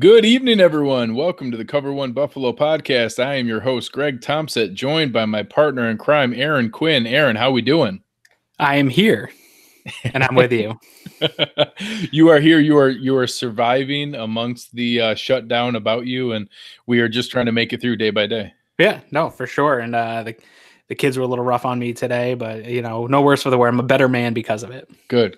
Good evening, everyone. Welcome to the Cover One Buffalo podcast. I am your host, Greg Thompson, joined by my partner in crime, Aaron Quinn. Aaron, how we doing? I am here, and I'm with you. You are here. You are surviving amongst the shutdown about you, and we are just trying to make it through day by day. Yeah, no, for sure. And the kids were a little rough on me today, but no worse for the wear. I'm a better man because of it. Good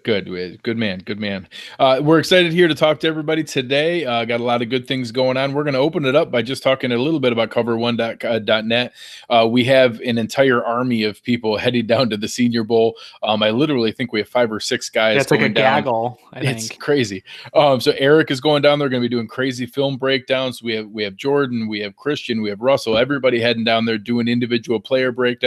man. We're excited here to talk to everybody today. Got a lot of good things going on. We're going to open it up by just talking a little bit about cover1.net. We have an entire army of people heading down to the Senior Bowl. I literally think we have 5 or 6 guys. Yeah, it's like a gaggle. It's crazy. So Eric is going down there. Going to be doing crazy film breakdowns. We have Jordan, we have Christian, we have Russell. Everybody heading down there doing individual player breakdowns.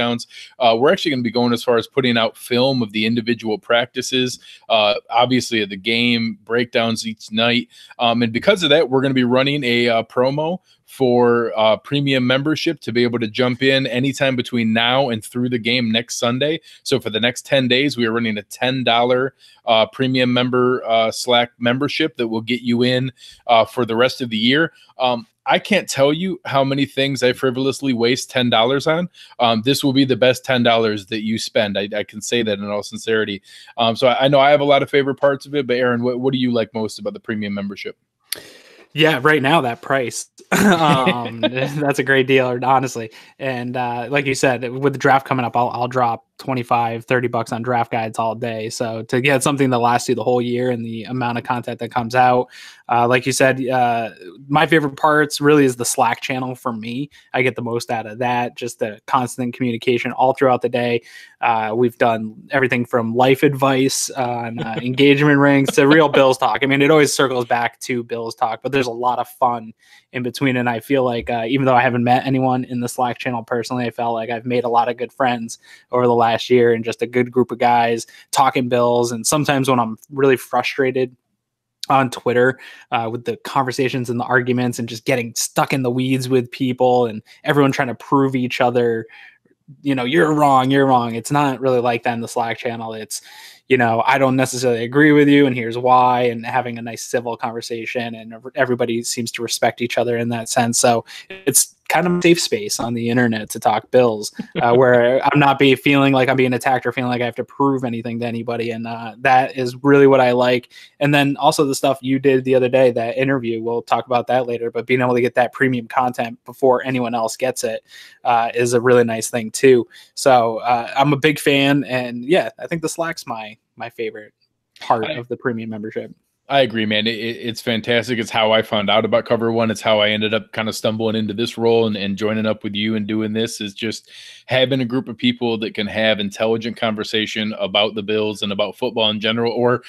We're actually going to be going as far as putting out film of the individual practices. Obviously at the game, breakdowns each night. And because of that, we're going to be running a promo for premium membership to be able to jump in anytime between now and through the game next Sunday. So for the next 10 days, we are running a $10 premium member Slack membership that will get you in for the rest of the year. I can't tell you how many things I frivolously waste $10 on. This will be the best $10 that you spend. I can say that in all sincerity. So I know I have a lot of favorite parts of it, but Aaron, what do you like most about the premium membership? Yeah, right now that price, that's a great deal, honestly. And like you said, with the draft coming up, I'll drop $25-$30 on draft guides all day. So to get something that lasts you the whole year and the amount of content that comes out, like you said, my favorite parts really is the Slack channel for me. I get the most out of that, just the constant communication all throughout the day. We've done everything from life advice on engagement rings to real Bills talk. I mean, it always circles back to Bills talk, but there's a lot of fun in between. And I feel like even though I haven't met anyone in the Slack channel personally, I felt like I've made a lot of good friends over the last year and just a good group of guys talking Bills. And sometimes when I'm really frustrated on Twitter with the conversations and the arguments and just getting stuck in the weeds with people and everyone trying to prove each other, you're wrong. It's not really like that in the Slack channel. It's, I don't necessarily agree with you and here's why, and having a nice civil conversation, and everybody seems to respect each other in that sense. So it's kind of a safe space on the internet to talk Bills, where I'm not feeling like I'm being attacked or feeling like I have to prove anything to anybody. And that is really what I like. And then also the stuff you did the other day, that interview, we'll talk about that later, but being able to get that premium content before anyone else gets it is a really nice thing too. So I'm a big fan, and yeah, I think the Slack's my favorite part of the premium membership. I agree, man. It's fantastic. It's how I found out about Cover One. It's how I ended up kind of stumbling into this role and joining up with you and doing this, is just having a group of people that can have intelligent conversation about the Bills and about football in general, or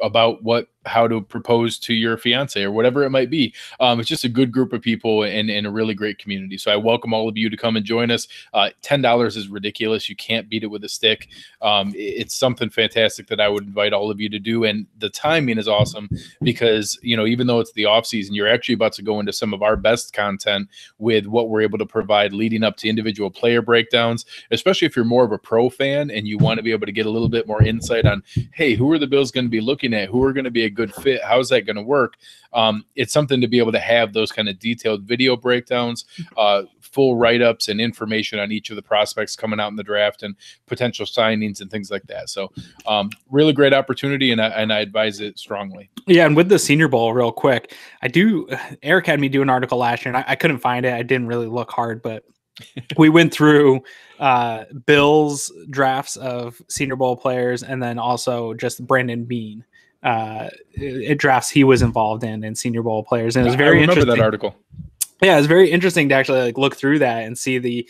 about how to propose to your fiance or whatever it might be. It's just a good group of people and a really great community. So I welcome all of you to come and join us. $10 is ridiculous. You can't beat it with a stick. It's something fantastic that I would invite all of you to do. And the timing is awesome because, even though it's the off season, you're actually about to go into some of our best content with what we're able to provide leading up to individual player breakdowns, especially if you're more of a pro fan and you want to be able to get a little bit more insight on, hey, who are the Bills going to be looking at? Who are going to be a good fit? How's that going to work? It's something to be able to have those kind of detailed video breakdowns, full write-ups and information on each of the prospects coming out in the draft and potential signings and things like that. So really great opportunity, and I advise it strongly. Yeah, and with the Senior Bowl, real quick, Eric had me do an article last year, and I couldn't find it. I didn't really look hard, but we went through Bills drafts of Senior Bowl players, and then also just Brandon Beane drafts he was involved in Senior Bowl players. And it was very interesting. That article. Yeah, it's very interesting to actually look through that and see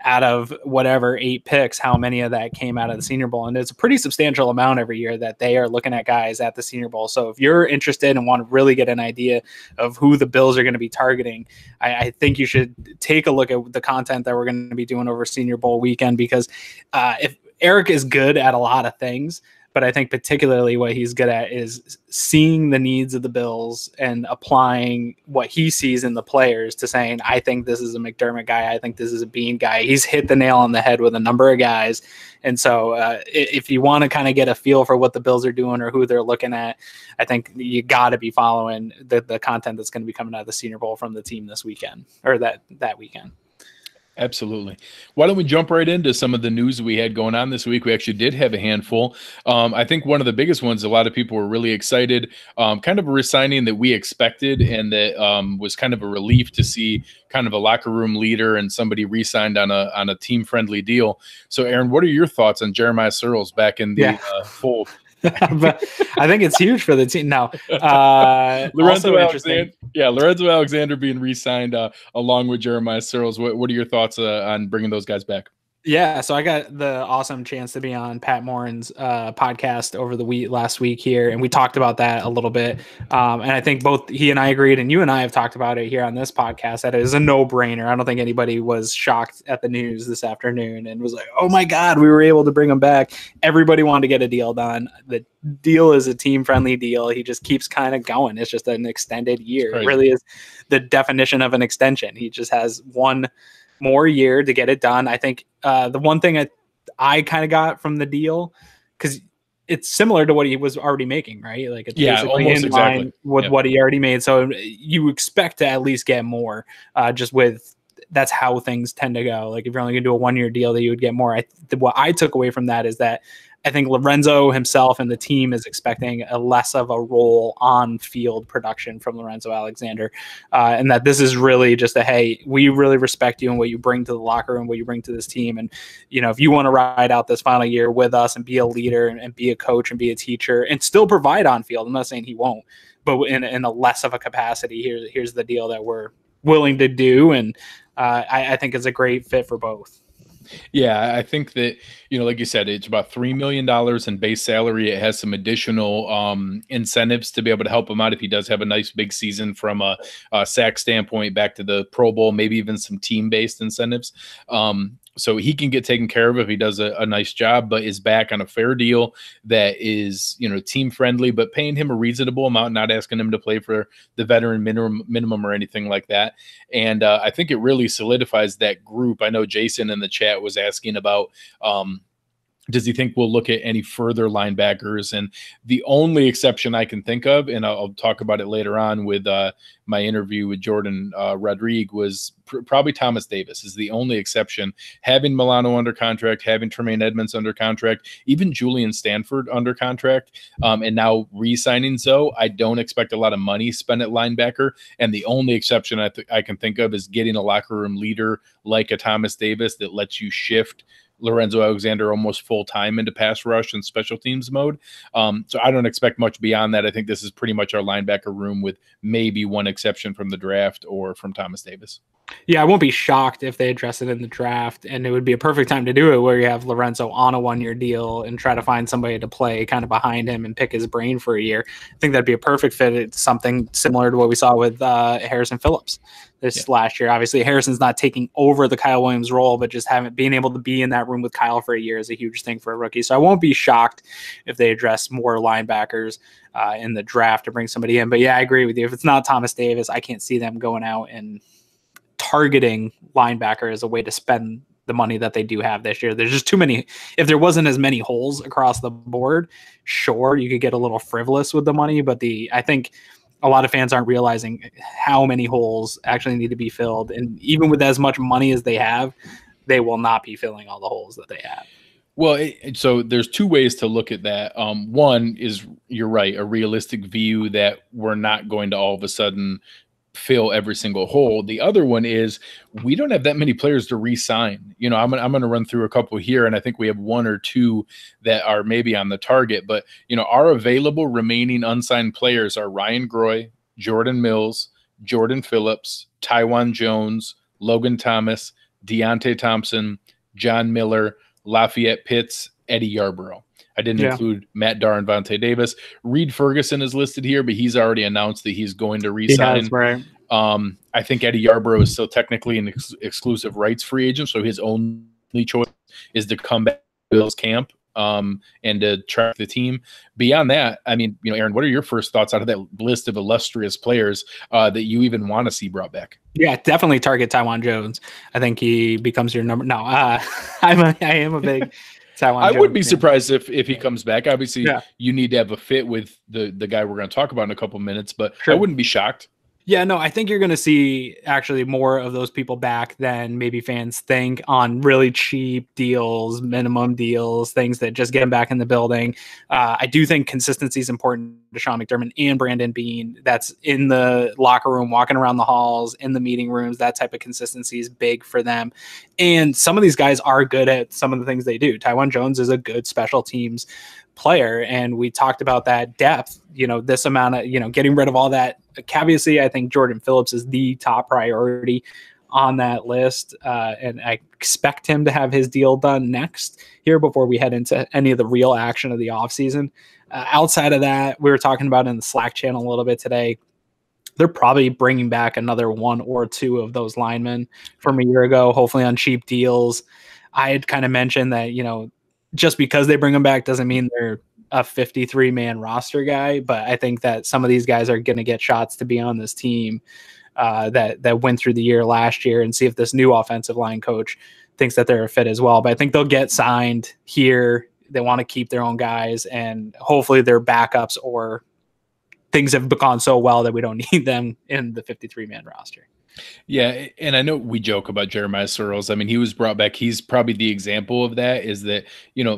out of whatever 8 picks, how many of that came out of the Senior Bowl. And it's a pretty substantial amount every year that they are looking at guys at the Senior Bowl. So if you're interested and want to really get an idea of who the Bills are going to be targeting, I think you should take a look at the content that we're going to be doing over Senior Bowl weekend, because if Eric is good at a lot of things, but I think particularly what he's good at is seeing the needs of the Bills and applying what he sees in the players to saying, I think this is a McDermott guy. I think this is a Bean guy. He's hit the nail on the head with a number of guys. And so if you want to kind of get a feel for what the Bills are doing or who they're looking at, I think you got to be following the content that's going to be coming out of the Senior Bowl from the team this weekend, or that weekend. Absolutely. Why don't we jump right into some of the news we had going on this week? We actually did have a handful. I think one of the biggest ones, a lot of people were really excited, kind of a resigning that we expected, and that was kind of a relief to see kind of a locker room leader and somebody re-signed on a team-friendly deal. So, Aaron, what are your thoughts on Jeremiah Searles back in the fold? But I think it's huge for the team. No, Lorenzo Alexander being re-signed along with Jeremiah Searles. What are your thoughts on bringing those guys back? Yeah, so I got the awesome chance to be on Pat Morin's podcast over the last week here, and we talked about that a little bit. And I think both he and I agreed, and you and I have talked about it here on this podcast, that it is a no-brainer. I don't think anybody was shocked at the news this afternoon and was like, oh my God, we were able to bring him back. Everybody wanted to get a deal done. The deal is a team-friendly deal. He just keeps kind of going. It's just an extended year. It really is the definition of an extension. He just has one more year to get it done. I think the one thing I kind of got from the deal, because it's similar to what he was already making, right? Like, it's basically in line with what he already made. So you expect to at least get more, just with that's how things tend to go. Like, if you're only gonna do a 1-year deal, that you would get more. What I took away from that is that I think Lorenzo himself and the team is expecting a less of a role on field production from Lorenzo Alexander, and that this is really just hey, we really respect you and what you bring to the locker room, what you bring to this team. And, if you want to ride out this final year with us and be a leader and be a coach and be a teacher and still provide on field, I'm not saying he won't, but in a less of a capacity, here's the deal that we're willing to do. And I think it's a great fit for both. Yeah, I think that, like you said, it's about $3 million in base salary. It has some additional incentives to be able to help him out if he does have a nice big season from a sack standpoint, back to the Pro Bowl, maybe even some team-based incentives. So he can get taken care of if he does a nice job, but is back on a fair deal that is, team friendly, but paying him a reasonable amount, not asking him to play for the veteran minimum or anything like that. And I think it really solidifies that group. I know Jason in the chat was asking about, does he think we'll look at any further linebackers? And the only exception I can think of, and I'll talk about it later on with my interview with Jordan Rodrigue, was probably Thomas Davis is the only exception. Having Milano under contract, having Tremaine Edmonds under contract, even Julian Stanford under contract, and now re-signing Zoe, I don't expect a lot of money spent at linebacker. And the only exception I can think of is getting a locker room leader like a Thomas Davis that lets you shift Lorenzo Alexander almost full-time into pass rush and special teams mode. So I don't expect much beyond that. I think this is pretty much our linebacker room, with maybe one exception from the draft or from Thomas Davis. Yeah, I won't be shocked if they address it in the draft, and it would be a perfect time to do it, where you have Lorenzo on a 1-year deal and try to find somebody to play kind of behind him and pick his brain for a year. I think that'd be a perfect fit. It's something similar to what we saw with Harrison Phillips last year. Obviously, Harrison's not taking over the Kyle Williams role, but just being able to be in that room with Kyle for a year is a huge thing for a rookie. So I won't be shocked if they address more linebackers in the draft to bring somebody in. But yeah, I agree with you. If it's not Thomas Davis, I can't see them going out and targeting linebacker as a way to spend the money that they do have this year. There's just too many. If there wasn't as many holes across the board, sure, you could get a little frivolous with the money, but I think a lot of fans aren't realizing how many holes actually need to be filled. And even with as much money as they have, they will not be filling all the holes that they have. Well, so there's two ways to look at that. One is, you're right, a realistic view that we're not going to all of a sudden fill every single hole. The other one is, we don't have that many players to re-sign. I'm going to run through a couple here, and I think we have one or two that are maybe on the target. But our available remaining unsigned players are Ryan Groy, Jordan Mills, Jordan Phillips, Tywan Jones, Logan Thomas, Deontay Thompson, John Miller, Lafayette Pitts, Eddie Yarborough. I didn't include Matt Darr and Vontae Davis. Reed Ferguson is listed here, but he's already announced that he's going to re-sign. Right. I think Eddie Yarborough is still technically an exclusive rights free agent, so his only choice is to come back to Bill's camp. and to track the team. Beyond that, I mean, Aaron, what are your first thoughts out of that list of illustrious players that you even want to see brought back? Yeah, definitely target Taiwan Jones. I think he becomes your number. No, I am a big Taiwan I Jones would be fan. surprised if he comes back. Obviously, Yeah. you need to have a fit with the guy we're going to talk about in a couple minutes, but Sure. I wouldn't be shocked. Yeah, no, I think you're going to see actually more of those people back than maybe fans think on really cheap deals, minimum deals, things that just get them back in the building. I do think consistency is important to Sean McDermott and Brandon Beane. That's in the locker room, walking around the halls, in the meeting rooms. That type of consistency is big for them. And some of these guys are good at some of the things they do. Taiwan Jones is a good special teams player, and we talked about that depth, this amount of, getting rid of all that. Obviously, I think Jordan Phillips is the top priority on that list, and I expect him to have his deal done next here before we head into any of the real action of the offseason. Outside of that, we were talking about in the Slack channel a little bit today, they're probably bringing back another one or two of those linemen from a year ago, hopefully on cheap deals. I had kind of mentioned that, just because they bring them back doesn't mean they're a 53-man roster guy, but I think that some of these guys are going to get shots to be on this team that went through the year last year, and see if this new offensive line coach thinks that they're a fit as well. But I think they'll get signed here. They want to keep their own guys, and hopefully they're backups, or things have gone so well that we don't need them in the 53-man roster. Yeah, and I know we joke about Jeremiah Searles. I mean, he was brought back. He's probably the example of that, is that,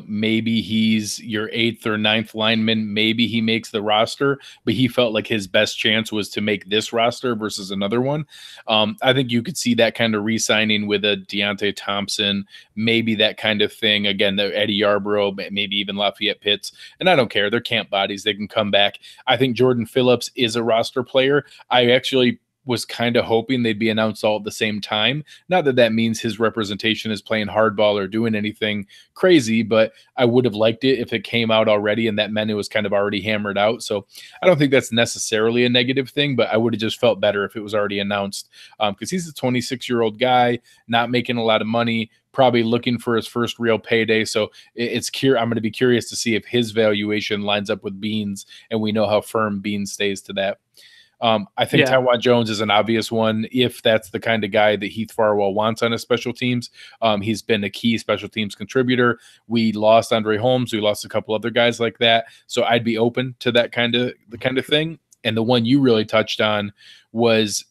maybe he's your 8th or 9th lineman. Maybe he makes the roster, but he felt like his best chance was to make this roster versus another one. I think you could see that kind of re-signing with a Deontay Thompson, maybe that kind of thing. Again, the Eddie Yarborough, maybe even Lafayette Pitts. And I don't care. They're camp bodies. They can come back. I think Jordan Phillips is a roster player. I actually was kind of hoping they'd be announced all at the same time. Not that that means his representation is playing hardball or doing anything crazy, but I would have liked it if it came out already and that meant it was kind of already hammered out. So I don't think that's necessarily a negative thing, but I would have just felt better if it was already announced, because he's a 26-year-old guy, not making a lot of money, probably looking for his first real payday. So I'm going to be curious to see if his valuation lines up with Beane's, and we know how firm Beane stays to that. I think Taiwan Jones is an obvious one, if that's the kind of guy that Heath Farwell wants on his special teams. He's been a key special teams contributor. We lost Andre Holmes. We lost a couple other guys like that. So I'd be open to that kind of thing. And the one you really touched on was,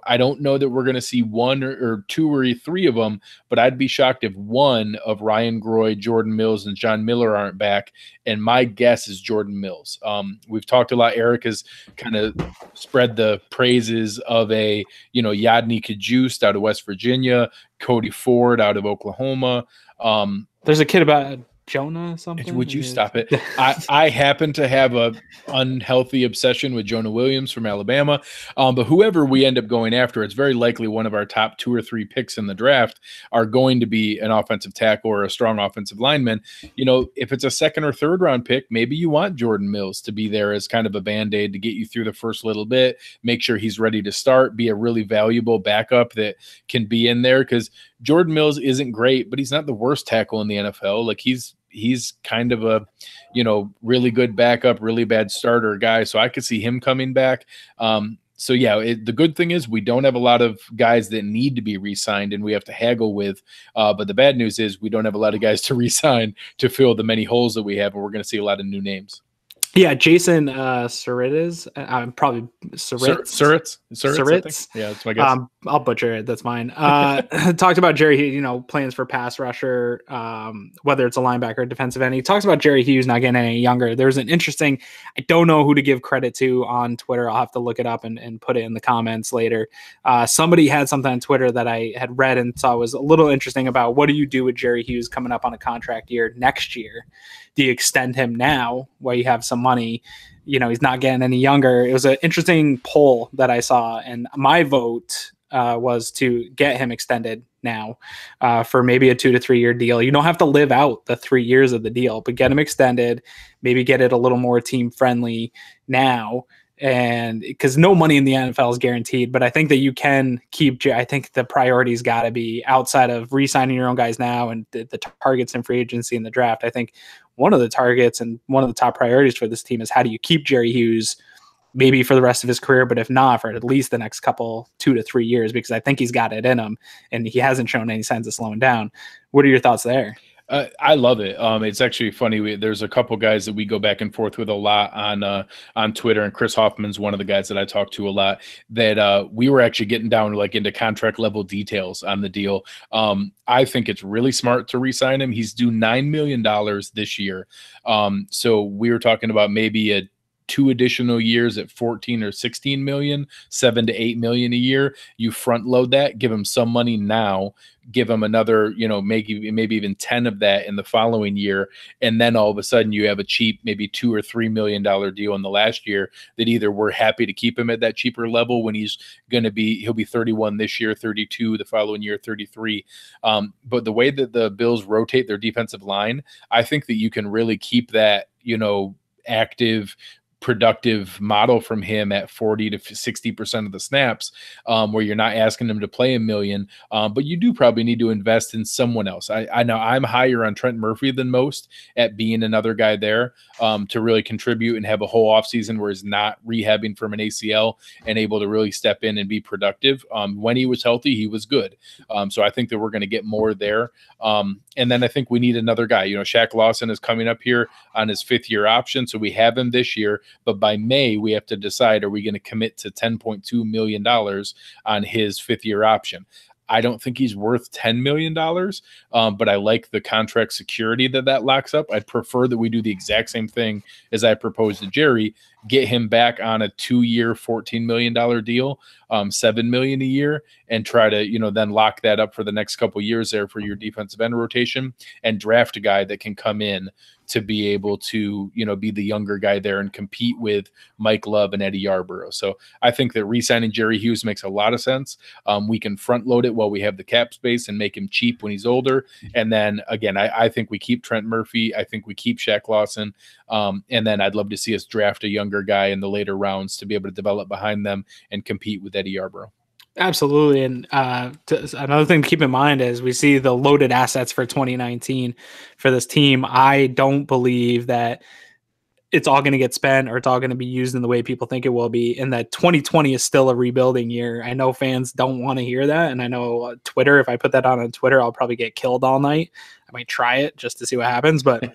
I don't know that we're going to see one or two or three of them, but I'd be shocked if one of Ryan Groy, Jordan Mills, and John Miller aren't back. And my guess is Jordan Mills. We've talked a lot. Eric has kind of spread the praises of a, Yadni Kajust out of West Virginia, Cody Ford out of Oklahoma. There's a kid about Jonah something. Would you stop it? I happen to have a unhealthy obsession with Jonah Williams from Alabama, but whoever we end up going after, it's very likely one of our top 2 or 3 picks in the draft are going to be an offensive tackle or a strong offensive lineman. If it's a 2nd or 3rd round pick, maybe you want Jordan Mills to be there as kind of a band-aid to get you through the first little bit, make sure he's ready to start, be a really valuable backup that can be in there, because Jordan Mills isn't great, but he's not the worst tackle in the NFL. Like he's kind of a, really good backup, really bad starter guy. So I could see him coming back. The good thing is we don't have a lot of guys that need to be re-signed and we have to haggle with. But the bad news is we don't have a lot of guys to re-sign to fill the many holes that we have. And we're going to see a lot of new names. Yeah, Jason Suritis. I'm probably Suritz. Yeah, that's my guess. I'll butcher it. That's mine. Talked about Jerry, plans for pass rusher, whether it's a linebacker or defensive end. He talks about Jerry Hughes not getting any younger. There's an interesting, I don't know who to give credit to on Twitter. I'll have to look it up and put it in the comments later. Somebody had something on Twitter that I had read and saw was a little interesting about what do you do with Jerry Hughes coming up on a contract year next year? Do you extend him now while you have some money? He's not getting any younger. It was an interesting poll that I saw, and my vote was to get him extended now for maybe a 2 to 3 year deal. You don't have to live out the 3 years of the deal, but get him extended, maybe get it a little more team friendly now. And because no money in the NFL is guaranteed, but I think that you can keep. I think the priority's got to be outside of re-signing your own guys now and the targets in free agency and the draft. I think one of the targets and one of the top priorities for this team is how do you keep Jerry Hughes maybe for the rest of his career, but if not, for at least the next couple 2 to 3 years, because I think he's got it in him and he hasn't shown any signs of slowing down. What are your thoughts there? I love it. It's actually funny. There's a couple guys that we go back and forth with a lot on Twitter, and Chris Hoffman's one of the guys that I talk to a lot. That we were actually getting down like into contract level details on the deal. I think it's really smart to re-sign him. He's due $9 million this year. So we were talking about maybe 2 additional years at 14 or 16 million, 7 to 8 million a year. You front load that, give him some money now, give him another, maybe even 10 of that in the following year. And then all of a sudden you have a cheap, maybe $2 or $3 million deal in the last year that either we're happy to keep him at that cheaper level when he'll be 31 this year, 32 the following year, 33. But the way that the Bills rotate their defensive line, I think that you can really keep that, active, productive model from him at 40 to 60% of the snaps, where you're not asking him to play $1 million, but you do probably need to invest in someone else. I know I'm higher on Trent Murphy than most at being another guy there to really contribute and have a whole offseason where he's not rehabbing from an ACL and able to really step in and be productive. When he was healthy, he was good. So I think that we're going to get more there. And then I think we need another guy. Shaq Lawson is coming up here on his 5th-year option, so we have him this year. But by May, we have to decide, are we going to commit to $10.2 million on his 5th-year option? I don't think he's worth $10 million, but I like the contract security that locks up. I'd prefer that we do the exact same thing as I proposed to Jerry, get him back on a 2-year, $14 million deal, $7 million a year, and try to, then lock that up for the next couple of years there for your defensive end rotation and draft a guy that can come in to be able to, be the younger guy there and compete with Mike Love and Eddie Yarborough. So I think that re-signing Jerry Hughes makes a lot of sense. We can front load it while we have the cap space and make him cheap when he's older. And then again, I think we keep Trent Murphy. I think we keep Shaq Lawson. And then I'd love to see us draft a younger guy in the later rounds to be able to develop behind them and compete with Eddie Yarborough. Absolutely. And another thing to keep in mind is we see the loaded assets for 2019 for this team. I don't believe that it's all going to get spent or it's all going to be used in the way people think it will be, and that 2020 is still a rebuilding year. I know fans don't want to hear that. And I know Twitter, if I put that on Twitter, I'll probably get killed all night. I might try it just to see what happens. But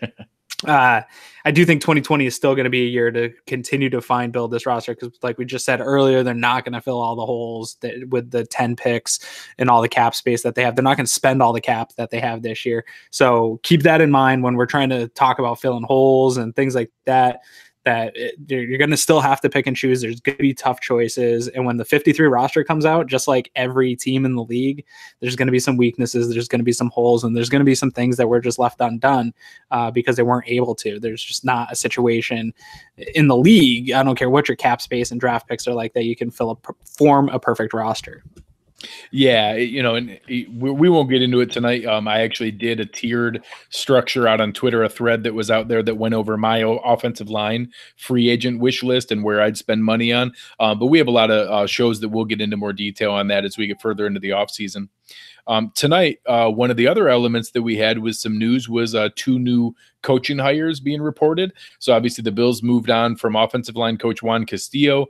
I do think 2020 is still going to be a year to continue to build this roster, because like we just said earlier, they're not going to fill all the holes with the 10 picks and all the cap space that they have. They're not going to spend all the cap that they have this year. So keep that in mind when we're trying to talk about filling holes and things like that. You're going to still have to pick and choose. There's going to be tough choices. And when the 53 roster comes out, just like every team in the league, there's going to be some weaknesses. There's going to be some holes, and there's going to be some things that were just left undone because they weren't able to. There's just not a situation in the league. I don't care what your cap space and draft picks are like that you can form a perfect roster. Yeah, and we won't get into it tonight. I actually did a tiered structure out on Twitter, a thread that was out there that went over my offensive line free agent wish list and where I'd spend money on. But we have a lot of shows that we'll get into more detail on that as we get further into the offseason. Tonight, one of the other elements that we had was some news was 2 new coaching hires being reported. So obviously the Bills moved on from offensive line coach Juan Castillo,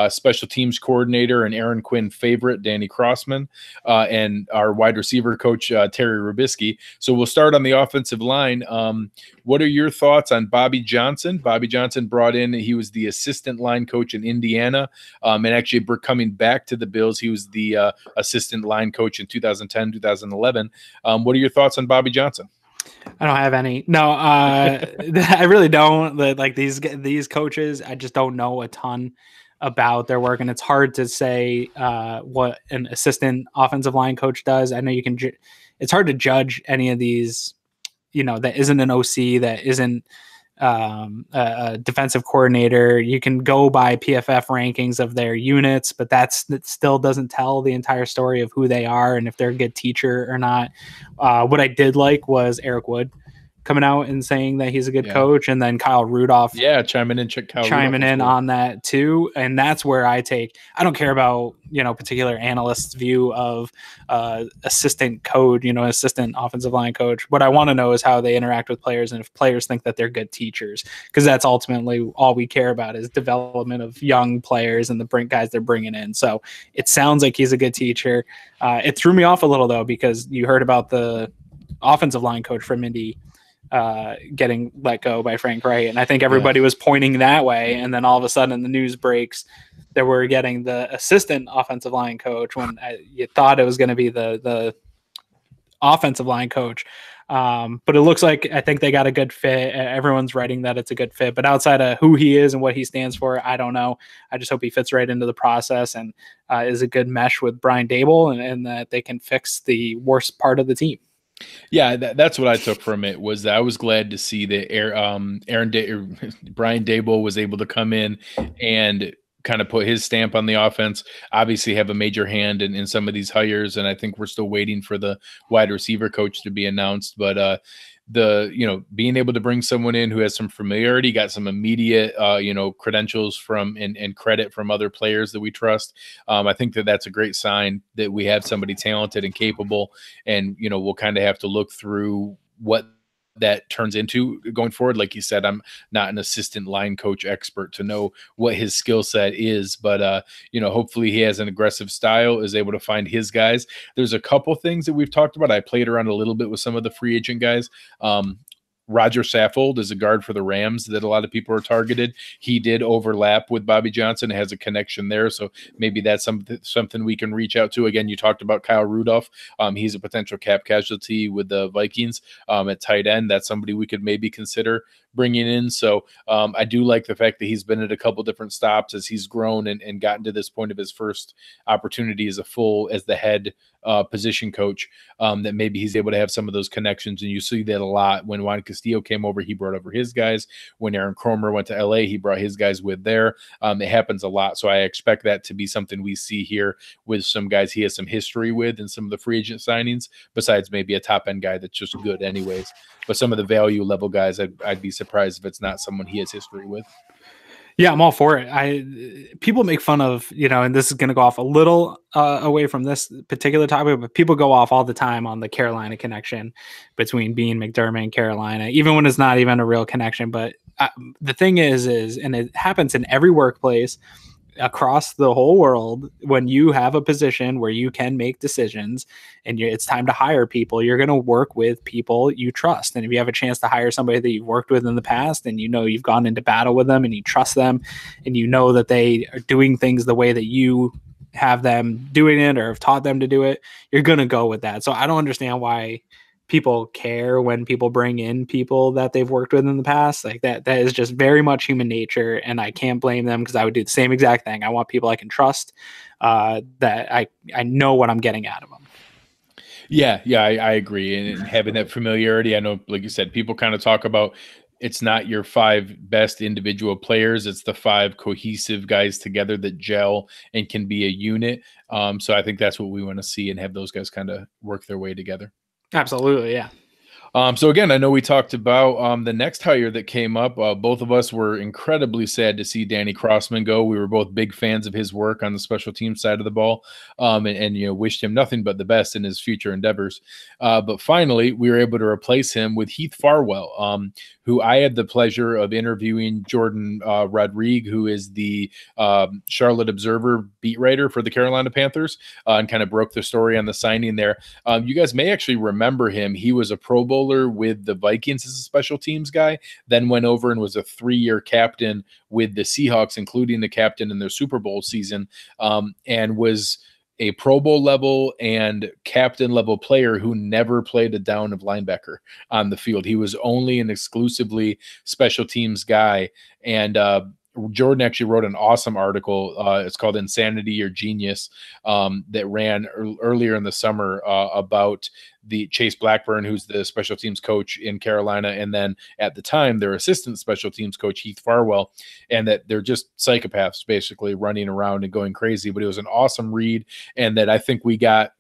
special teams coordinator and Aaron Quinn favorite Danny Crossman, and our wide receiver coach Terry Rubisky. So we'll start on the offensive line. What are your thoughts on Bobby Johnson? Bobby Johnson brought in, he was the assistant line coach in Indiana, and actually coming back to the Bills, he was the assistant line coach in 2010, 2011. What are your thoughts on Bobby Johnson? I don't have any. No, I really don't. Like these coaches, I just don't know a ton about their work, and it's hard to say what an assistant offensive line coach does. I know you can. It's hard to judge any of these. That isn't an OC, that isn't a defensive coordinator. You can go by PFF rankings of their units, but that still doesn't tell the entire story of who they are and if they're a good teacher or not. What I did like was Eric Wood. coming out and saying that he's a good Yeah. coach, and then Kyle Rudolph chiming in. Chiming in on that too. And that's where I don't care about, particular analyst's view of assistant coach, assistant offensive line coach. What I want to know is how they interact with players, and if players think that they're good teachers, because that's ultimately all we care about is development of young players and the guys they're bringing in. So it sounds like he's a good teacher. It threw me off a little though, because you heard about the offensive line coach from Indy getting let go by Frank Wright. And I think everybody was pointing that way. And then all of a sudden the news breaks that we're getting the assistant offensive line coach when you thought it was going to be the offensive line coach. But it looks like, I think they got a good fit. Everyone's writing that it's a good fit, but outside of who he is and what he stands for, I don't know. I just hope he fits right into the process and is a good mesh with Brian Dable, and that they can fix the worst part of the team. Yeah, that's what I took from it, was that I was glad to see that Brian Dable was able to come in and kind of put his stamp on the offense, obviously have a major hand in some of these hires. And I think we're still waiting for the wide receiver coach to be announced. But being able to bring someone in who has some familiarity, got some immediate, credentials from and credit from other players that we trust. I think that's a great sign that we have somebody talented and capable, and, we'll kind of have to look through what that turns into going forward. Like you said, I'm not an assistant line coach expert to know what his skill set is, but hopefully he has an aggressive style, is able to find his guys. There's a couple things that we've talked about. I played around a little bit with some of the free agent guys. Roger Saffold is a guard for the Rams that a lot of people are targeted. He did overlap with Bobby Johnson, has a connection there. So maybe that's something we can reach out to. Again, you talked about Kyle Rudolph. He's a potential cap casualty with the Vikings at tight end. That's somebody we could maybe consider bringing in. So I do like the fact that he's been at a couple different stops as he's grown and gotten to this point of his first opportunity as the head position coach, that maybe he's able to have some of those connections. And you see that a lot. When Juan Castillo came over, he brought over his guys. When Aaron Kromer went to LA, he brought his guys with there. It happens a lot. So I expect that to be something we see here with some guys he has some history with and some of the free agent signings, besides maybe a top end guy that's just good anyways. But some of the value level guys, I'd be surprised if it's not someone he has history with. Yeah, I'm all for it. People make fun of, and this is going to go off a little away from this particular topic, but people go off all the time on the Carolina connection between Bean, McDermott, and Carolina, even when it's not even a real connection. But the thing is, and it happens in every workplace across the whole world, when you have a position where you can make decisions and it's time to hire people, you're going to work with people you trust. And if you have a chance to hire somebody that you've worked with in the past, and you've gone into battle with them and you trust them, and that they are doing things the way that you have them doing it or have taught them to do it, you're going to go with that. So I don't understand why people care when people bring in people that they've worked with in the past. Like that is just very much human nature, and I can't blame them, because I would do the same exact thing. I want people I can trust, that I know what I'm getting out of them. Yeah, I agree. And having that familiarity, I know, like you said, people kind of talk about it's not your 5 best individual players. It's the 5 cohesive guys together that gel and can be a unit. So I think that's what we want to see, and have those guys kind of work their way together. Absolutely, yeah. So again, I know we talked about the next hire that came up. Both of us were incredibly sad to see Danny Crossman go. We were both big fans of his work on the special team side of the ball, and wished him nothing but the best in his future endeavors. But finally, we were able to replace him with Heath Farwell, who I had the pleasure of interviewing. Jordan Rodrigue, who is the Charlotte Observer beat writer for the Carolina Panthers, and kind of broke the story on the signing there. You guys may actually remember him. He was a Pro Bowler with the Vikings as a special teams guy, then went over and was a 3-year captain with the Seahawks, including the captain in their Super Bowl season, and was a Pro Bowl level and captain level player who never played a down of linebacker on the field. He was only an exclusively special teams guy. And Jordan actually wrote an awesome article. It's called Insanity or Genius, that ran earlier in the summer about the Chase Blackburn, who's the special teams coach in Carolina, and then at the time their assistant special teams coach, Heath Farwell, and that they're just psychopaths basically running around and going crazy. But it was an awesome read, and that I think we got,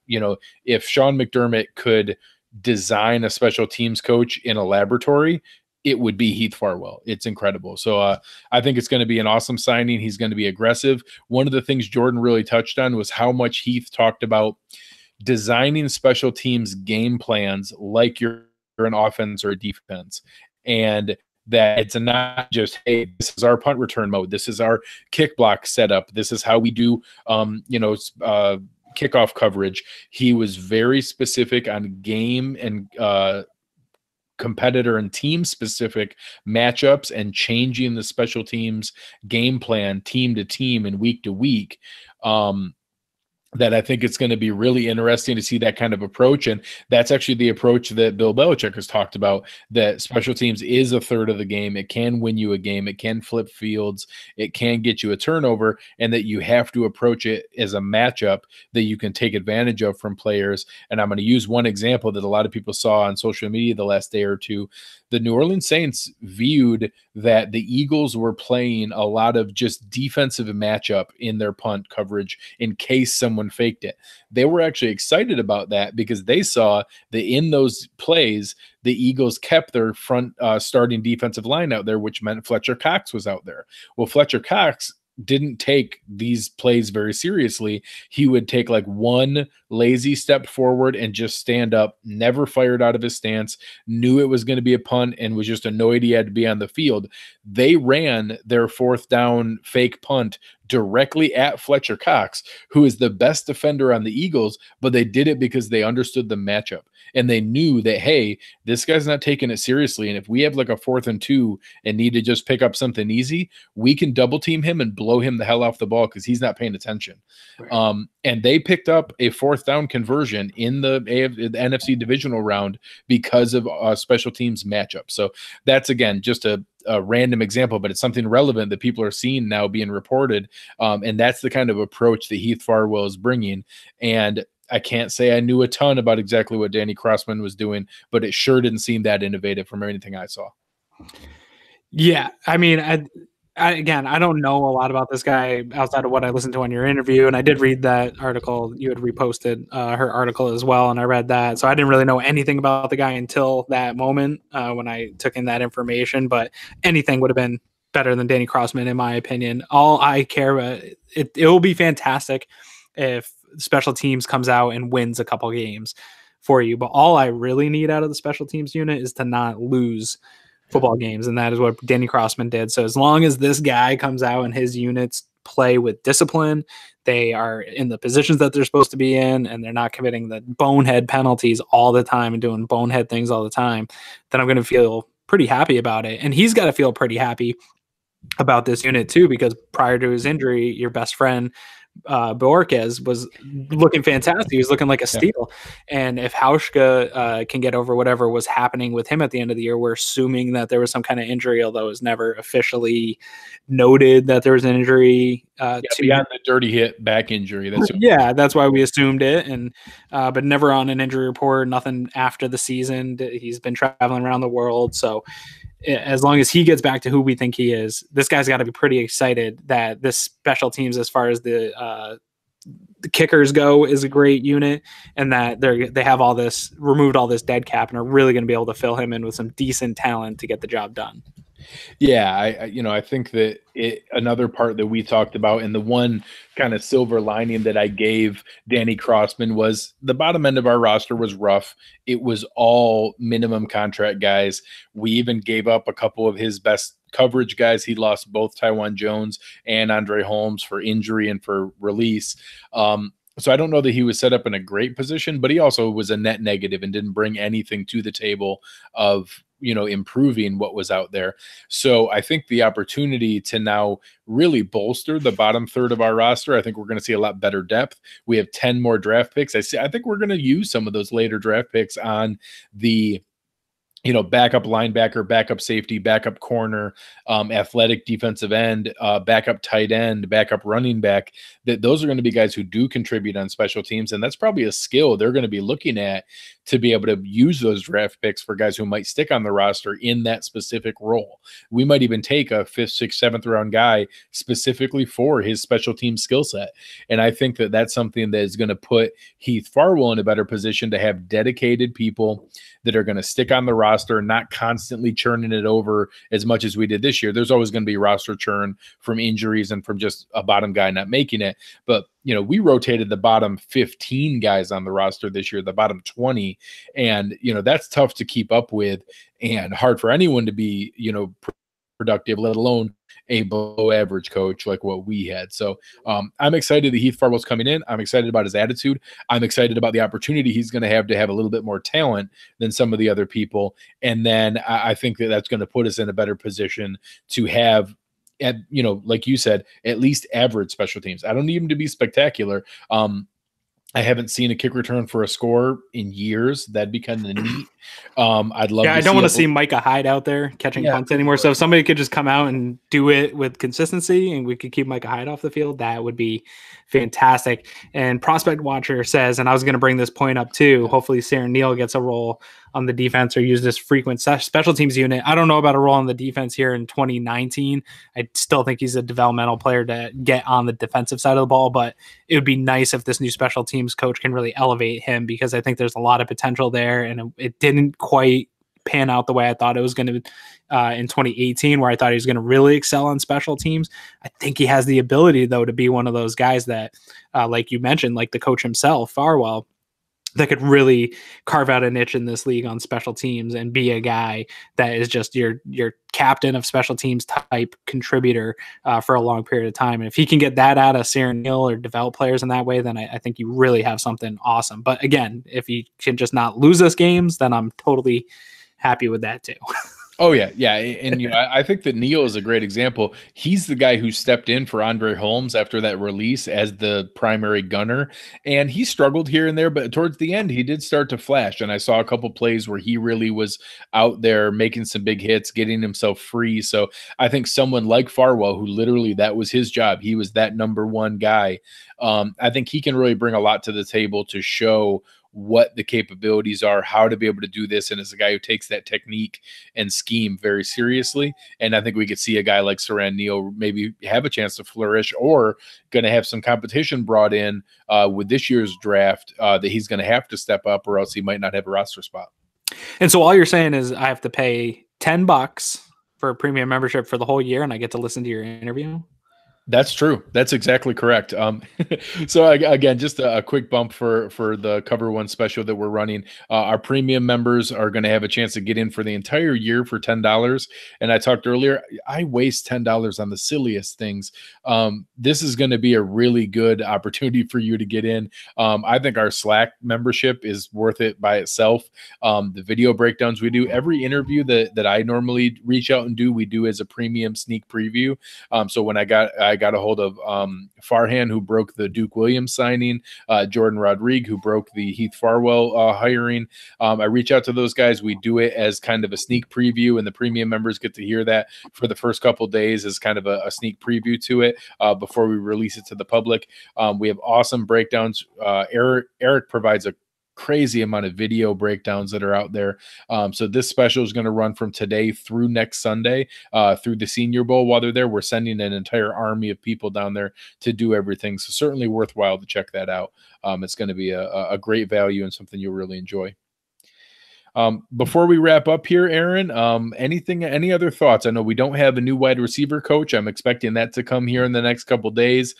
if Sean McDermott could design a special teams coach in a laboratory, it would be Heath Farwell. It's incredible. So I think it's going to be an awesome signing. He's going to be aggressive. One of the things Jordan really touched on was how much Heath talked about designing special teams game plans like you're an offense or a defense. And that it's not just, hey, this is our punt return mode. This is our kick block setup. This is how we do, kickoff coverage. He was very specific on game and competitor and team specific matchups and changing the special teams game plan team to team and week to week. That I think it's going to be really interesting to see that kind of approach. And that's actually the approach that Bill Belichick has talked about, that special teams is a third of the game. It can win you a game. It can flip fields. It can get you a turnover, and that you have to approach it as a matchup that you can take advantage of from players. And I'm going to use one example that a lot of people saw on social media the last day or two. The New Orleans Saints viewed that the Eagles were playing a lot of just defensive matchup in their punt coverage in case someone faked it. They were actually excited about that because they saw that in those plays, the Eagles kept their front starting defensive line out there, which meant Fletcher Cox was out there. Well, Fletcher Cox didn't take these plays very seriously. He would take like one lazy step forward and just stand up, never fired out of his stance, knew it was going to be a punt, and was just annoyed he had to be on the field. They ran their fourth down fake punt directly at Fletcher Cox, who is the best defender on the Eagles, but they did it because they understood the matchup. And they knew that, hey, this guy's not taking it seriously. And if we have like a 4th and 2 and need to just pick up something easy, we can double team him and blow him the hell off the ball because he's not paying attention. Right. And they picked up a 4th down conversion in the NFC divisional round because of special teams matchup. So that's, again, just a random example, but it's something relevant that people are seeing now being reported. And that's the kind of approach that Heath Farwell is bringing. And I can't say I knew a ton about exactly what Danny Crossman was doing, but it sure didn't seem that innovative from anything I saw. Yeah. I mean, I don't know a lot about this guy outside of what I listened to on your interview. And I did read that article. You had reposted her article as well. And I read that. So I didn't really know anything about the guy until that moment when I took in that information, but anything would have been better than Danny Crossman, in my opinion. All I care about, it will be fantastic if special teams comes out and wins a couple games for you. But all I really need out of the special teams unit is to not lose football games. And that is what Danny Crossman did. So as long as this guy comes out and his units play with discipline, they are in the positions that they're supposed to be in, and they're not committing the bonehead penalties all the time and doing bonehead things all the time, then I'm going to feel pretty happy about it. And he's got to feel pretty happy about this unit too, because prior to his injury, your best friend Borges was looking fantastic. He was looking like a steal. And if Hauschka can get over whatever was happening with him at the end of the year, we're assuming that there was some kind of injury, although it was never officially noted that there was an injury. Beyond the dirty hit back injury. That's why we assumed it. And but never on an injury report, nothing after the season. He's been traveling around the world. So as long as he gets back to who we think he is, this guy's got to be pretty excited that this special teams, as far as the kickers go, is a great unit, and that they have removed all this dead cap and are really going to be able to fill him in with some decent talent to get the job done. Yeah, I think that another part that we talked about, and the one kind of silver lining that I gave Danny Crossman, was the bottom end of our roster was rough. It was all minimum contract guys. We even gave up a couple of his best coverage guys. He lost both Tywan Jones and Andre Holmes for injury and for release. So I don't know that he was set up in a great position, but he also was a net negative and didn't bring anything to the table of improving what was out there. So I think the opportunity to now really bolster the bottom third of our roster, I think we're going to see a lot better depth. We have 10 more draft picks. I think we're going to use some of those later draft picks on the backup linebacker, backup safety, backup corner, athletic defensive end, backup tight end, backup running back, that those are going to be guys who do contribute on special teams. And that's probably a skill they're going to be looking at to be able to use those draft picks for guys who might stick on the roster in that specific role. We might even take a 5th, 6th, 7th round guy specifically for his special team skill set. And I think that that's something that is going to put Heath Farwell in a better position to have dedicated people that are going to stick on the roster, not constantly churning it over as much as we did this year. There's always going to be roster churn from injuries and from just a bottom guy not making it. But, we rotated the bottom 15 guys on the roster this year, the bottom 20. And, that's tough to keep up with and hard for anyone to be, productive, let alone a below average coach like what we had. So I'm excited that Heath Farwell's coming in. I'm excited about his attitude. I'm excited about the opportunity he's going to have a little bit more talent than some of the other people. And then I think that that's going to put us in a better position to have, like you said, at least average special teams. I don't need them to be spectacular. I haven't seen a kick return for a score in years. That'd be kind of neat. I'd love. Yeah, I don't want to see Micah Hyde out there catching punts anymore. So if somebody could just come out and do it with consistency, and we could keep Micah Hyde off the field, that would be fantastic. And Prospect Watcher says, and I was going to bring this point up too. Hopefully, Saren Neal gets a role on the defense or use this frequent special teams unit. I don't know about a role on the defense here in 2019. I still think he's a developmental player to get on the defensive side of the ball, but it would be nice if this new special teams coach can really elevate him, because I think there's a lot of potential there, and it didn't quite pan out the way I thought it was going to in 2018, where I thought he was going to really excel on special teams. I think he has the ability, though, to be one of those guys that, like you mentioned, like the coach himself, Farwell, that could really carve out a niche in this league on special teams and be a guy that is just your captain of special teams type contributor for a long period of time. And if he can get that out of Saren Neal or develop players in that way, then I think you really have something awesome. But again, if he can just not lose us games, then I'm totally happy with that too. Oh, yeah. Yeah. And, I think that Neal is a great example. He's the guy who stepped in for Andre Holmes after that release as the primary gunner. And he struggled here and there, but towards the end, he did start to flash. And I saw a couple plays where he really was out there making some big hits, getting himself free. So I think someone like Farwell, who literally that was his job, he was that number one guy. I think he can really bring a lot to the table to show what the capabilities are, how to be able to do this. And as a guy who takes that technique and scheme very seriously. And I think we could see a guy like Saren Neal maybe have a chance to flourish, or going to have some competition brought in with this year's draft that he's going to have to step up, or else he might not have a roster spot. And so all you're saying is I have to pay $10 for a premium membership for the whole year, and I get to listen to your interview? That's true. That's exactly correct. So again, just a quick bump for the Cover One special that we're running. Our premium members are going to have a chance to get in for the entire year for $10. And I talked earlier, I waste $10 on the silliest things. This is going to be a really good opportunity for you to get in. I think our Slack membership is worth it by itself. The video breakdowns we do, every interview that I normally reach out and do, we do as a premium sneak preview. So when I got a hold of Farhan, who broke the Duke Williams signing, Jordan Rodrigue, who broke the Heath Farwell hiring. I reach out to those guys. We do it as kind of a sneak preview, and the premium members get to hear that for the first couple of days as kind of a sneak preview to it before we release it to the public. We have awesome breakdowns. Eric provides a crazy amount of video breakdowns that are out there. So this special is going to run from today through next Sunday, through the Senior Bowl. While they're there, we're sending an entire army of people down there to do everything. So certainly worthwhile to check that out. It's going to be a great value and something you'll really enjoy. Before we wrap up here, Aaron, any other thoughts? I know we don't have a new wide receiver coach. I'm expecting that to come here in the next couple days.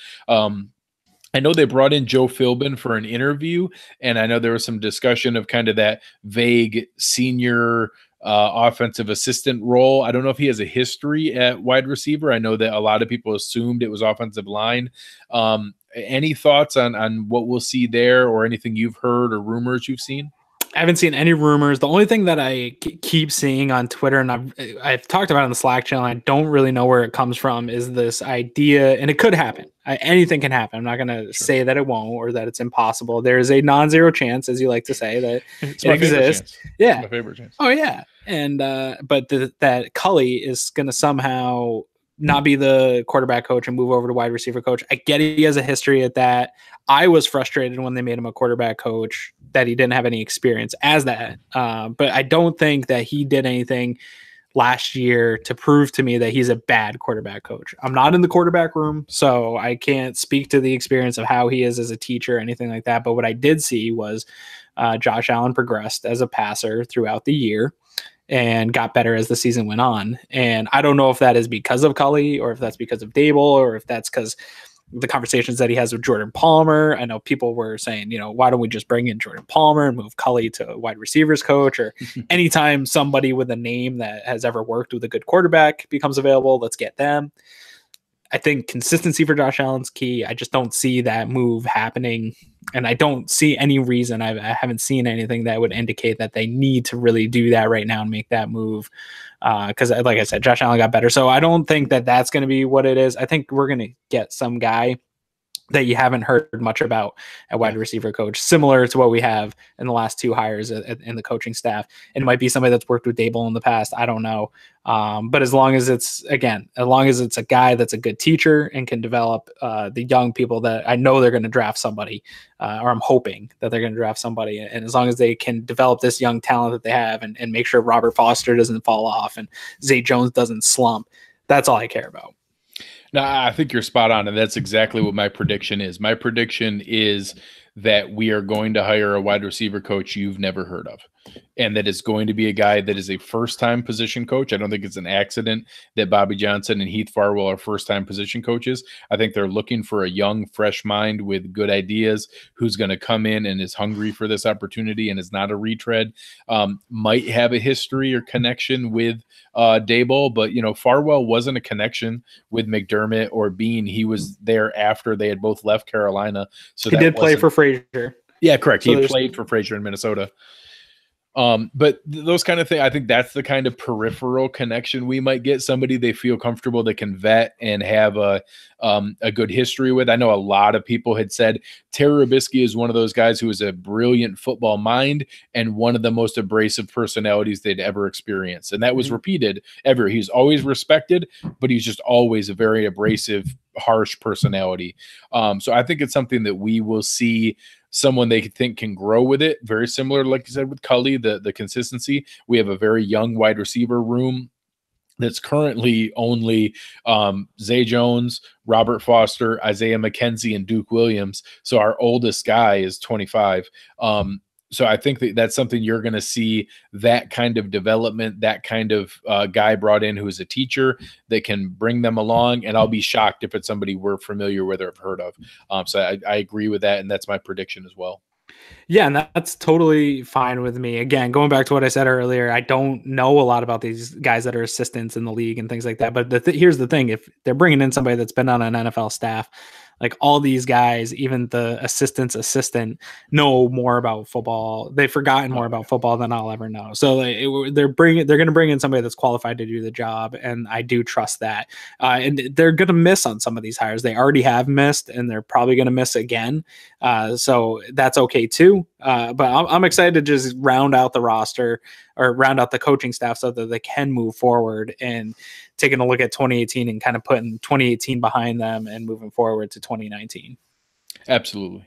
I know they brought in Joe Philbin for an interview, and I know there was some discussion of kind of that vague senior offensive assistant role. I don't know if he has a history at wide receiver. I know that a lot of people assumed it was offensive line. Any thoughts on what we'll see there, or anything you've heard or rumors you've seen? I haven't seen any rumors. The only thing that I keep seeing on Twitter, and I've talked about it on the Slack channel, I don't really know where it comes from, is this idea, and it could happen. Anything can happen. I'm not going to say that it won't or that it's impossible. There is a non-zero chance, as you like to say, that it exists. Yeah. It's my favorite chance. Oh, yeah. And but that Cully is going to somehow not be the quarterback coach and move over to wide receiver coach. I get he has a history at that. I was frustrated when they made him a quarterback coach that he didn't have any experience as that. But I don't think that he did anything last year to prove to me that he's a bad quarterback coach. I'm not in the quarterback room, so I can't speak to the experience of how he is as a teacher or anything like that. But what I did see was Josh Allen progressed as a passer throughout the year and got better as the season went on. And I don't know if that is because of Cully or if that's because of Dable or if that's because the conversations that he has with Jordan Palmer. I know people were saying, why don't we just bring in Jordan Palmer and move Cully to wide receivers coach? Or anytime somebody with a name that has ever worked with a good quarterback becomes available, let's get them. I think consistency for Josh Allen's key. I just don't see that move happening. And I don't see any reason. I haven't seen anything that would indicate that they need to really do that right now and make that move. Because like I said, Josh Allen got better. So I don't think that that's going to be what it is. I think we're going to get some guy that you haven't heard much about at wide receiver coach, similar to what we have in the last two hires in the coaching staff. And it might be somebody that's worked with Dable in the past. I don't know. But as long as it's a guy that's a good teacher and can develop the young people that I know they're going to draft somebody, or I'm hoping that they're going to draft somebody. And as long as they can develop this young talent that they have and make sure Robert Foster doesn't fall off and Zay Jones doesn't slump, that's all I care about. No, I think you're spot on, and that's exactly what my prediction is. My prediction is that we are going to hire a wide receiver coach you've never heard of, and that it's going to be a guy that is a first-time position coach. I don't think it's an accident that Bobby Johnson and Heath Farwell are first-time position coaches. I think they're looking for a young, fresh mind with good ideas who's going to come in and is hungry for this opportunity and is not a retread. Might have a history or connection with Dable, but Farwell wasn't a connection with McDermott or Bean. He was there after they had both left Carolina. So he did play for Frazier. Yeah, correct. So he played for Frazier in Minnesota. But those kind of things, I think that's the kind of peripheral connection we might get. Somebody they feel comfortable, they can vet and have a good history with. I know a lot of people had said Terry Robisky is one of those guys who is a brilliant football mind and one of the most abrasive personalities they'd ever experienced. And that was repeated ever. He's always respected, but he's just always a very abrasive, harsh personality. So I think it's something that we will see someone they think can grow with it. Very similar, like you said, with Cully, the consistency. We have a very young wide receiver room that's currently only Zay Jones, Robert Foster, Isaiah McKenzie, and Duke Williams. So our oldest guy is 25. So I think that's something you're going to see, that kind of development, that kind of guy brought in who is a teacher that can bring them along. And I'll be shocked if it's somebody we're familiar with or have heard of. So I agree with that. And that's my prediction as well. Yeah, and that's totally fine with me. Again, going back to what I said earlier, I don't know a lot about these guys that are assistants in the league and things like that. But here's the thing. If they're bringing in somebody that's been on an NFL staff, like all these guys, even the assistant, know more about football. They've forgotten more about football than I'll ever know. So they're going to bring in somebody that's qualified to do the job, and I do trust that. And they're going to miss on some of these hires. They already have missed, and they're probably going to miss again. So that's okay too. But I'm excited to just round out the roster or round out the coaching staff so that they can move forward, and taking a look at 2018 and kind of putting 2018 behind them and moving forward to 2019. Absolutely.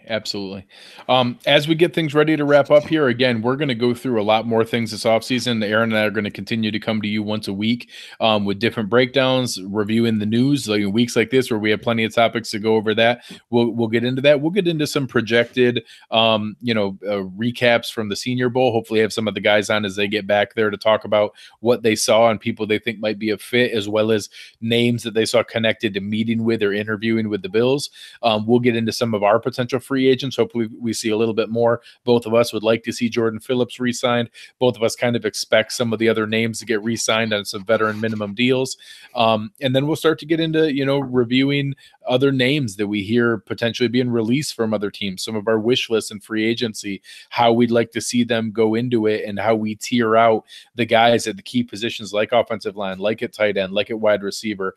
As we get things ready to wrap up here, again, we're going to go through a lot more things this offseason. Aaron and I are going to continue to come to you once a week with different breakdowns, reviewing the news, like weeks like this where we have plenty of topics to go over that. We'll get into that. We'll get into some projected, recaps from the Senior Bowl. Hopefully have some of the guys on as they get back there to talk about what they saw and people they think might be a fit, as well as names that they saw connected to meeting with or interviewing with the Bills. We'll get into some of our potential free agents. Hopefully we see a little bit more. Both of us would like to see Jordan Phillips re-signed. Both of us kind of expect some of the other names to get re-signed on some veteran minimum deals. And then we'll start to get into, reviewing other names that we hear potentially being released from other teams, some of our wish lists and free agency, how we'd like to see them go into it, and how we tier out the guys at the key positions like offensive line, like at tight end, like at wide receiver,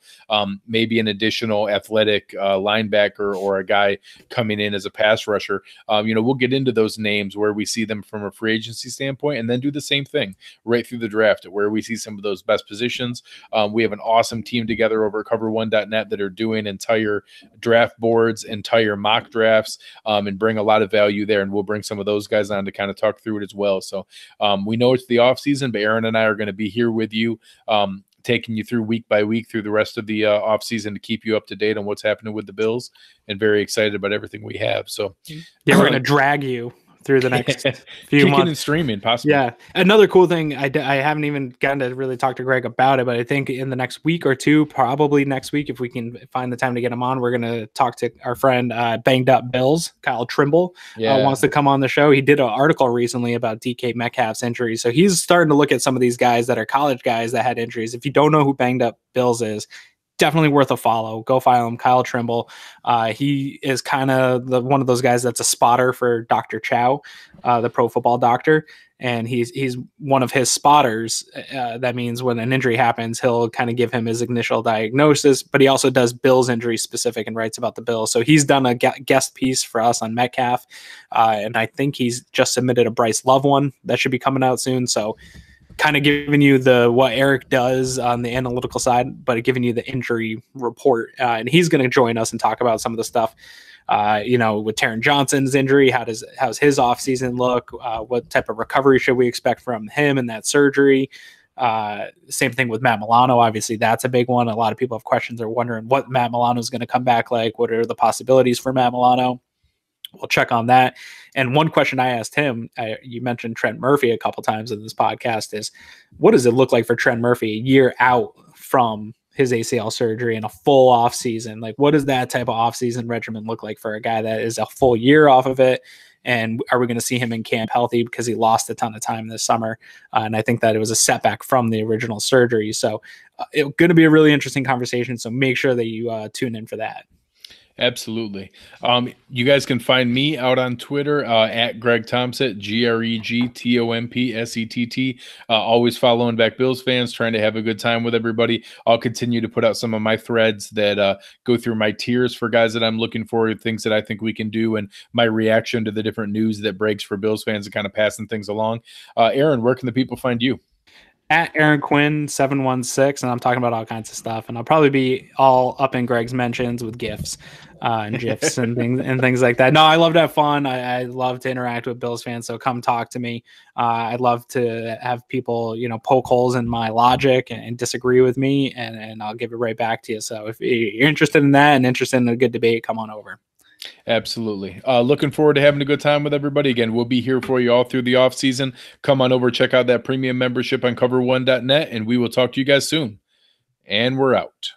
maybe an additional athletic linebacker or a guy coming in as a pass rusher. We'll get into those names where we see them from a free agency standpoint, and then do the same thing right through the draft where we see some of those best positions. We have an awesome team together over at cover1.net that are doing entire draft boards, entire mock drafts, and bring a lot of value there. And we'll bring some of those guys on to kind of talk through it as well. So we know it's the off season, but Aaron and I are going to be here with you, taking you through week by week through the rest of the off season to keep you up to date on what's happening with the Bills, and very excited about everything we have. So yeah, we're going to drag you through the next few months and streaming possibly. Yeah. Another cool thing, I haven't even gotten to really talk to Greg about it, but I think in the next week or two, probably next week, if we can find the time to get him on, we're going to talk to our friend Banged Up Bills, Kyle Trimble, wants to come on the show. He did an article recently about DK Metcalf's injury. So he's starting to look at some of these guys that are college guys that had injuries. If you don't know who Banged Up Bills is, definitely worth a follow. Go follow him, Kyle Trimble. He is kind of one of those guys that's a spotter for Dr. Chow, the pro football doctor, and he's one of his spotters. That means when an injury happens, he'll kind of give him his initial diagnosis, but he also does Bills injury specific and writes about the Bills. So he's done a guest piece for us on Metcalf, and I think he's just submitted a Bryce Love one that should be coming out soon. So kind of giving you what Eric does on the analytical side, but giving you the injury report. And he's going to join us and talk about some of the stuff, with Taron Johnson's injury. How's his offseason look? What type of recovery should we expect from him and that surgery? Same thing with Matt Milano. Obviously, that's a big one. A lot of people have questions. They're wondering what Matt Milano is going to come back like. What are the possibilities for Matt Milano? We'll check on that. And one question I asked him, you mentioned Trent Murphy a couple times in this podcast, is what does it look like for Trent Murphy a year out from his ACL surgery and a full off season? Like, what does that type of off season regimen look like for a guy that is a full year off of it? And are we going to see him in camp healthy because he lost a ton of time this summer? And I think that it was a setback from the original surgery. So it's going to be a really interesting conversation. So make sure that you tune in for that. Absolutely. You guys can find me out on Twitter at Greg Thompsett, GregTompsett. Always following back Bills fans, trying to have a good time with everybody. I'll continue to put out some of my threads that go through my tiers for guys that I'm looking for, things that I think we can do, and my reaction to the different news that breaks for Bills fans and kind of passing things along. Aaron, where can the people find you? At Aaron Quinn 716, and I'm talking about all kinds of stuff, and I'll probably be all up in Greg's mentions with GIFs and GIFs and things like that. No, I love to have fun. I love to interact with Bills fans, so come talk to me. I'd love to have people, poke holes in my logic and disagree with me, and I'll give it right back to you. So if you're interested in that and interested in a good debate, come on over. Absolutely. Looking forward to having a good time with everybody. Again, we'll be here for you all through the off season. Come on over, check out that premium membership on cover1.net, and we will talk to you guys soon. And we're out.